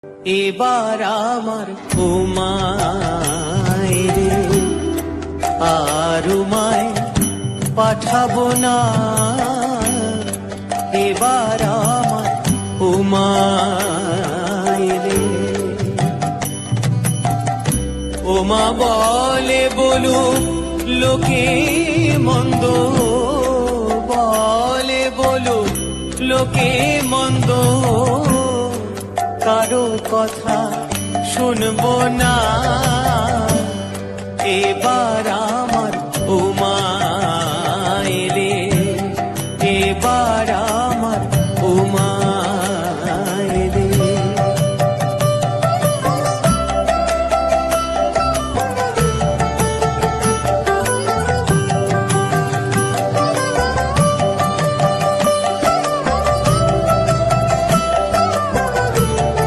এবার আমার উমায় রে আর উমায় পাঠাবো না, এবার আমার উমায় রে। ওমা বলে বলুক লোকে মন্দ, বলে বলুক লোকে মন্দ, কারো কথা শুনবো না, এবার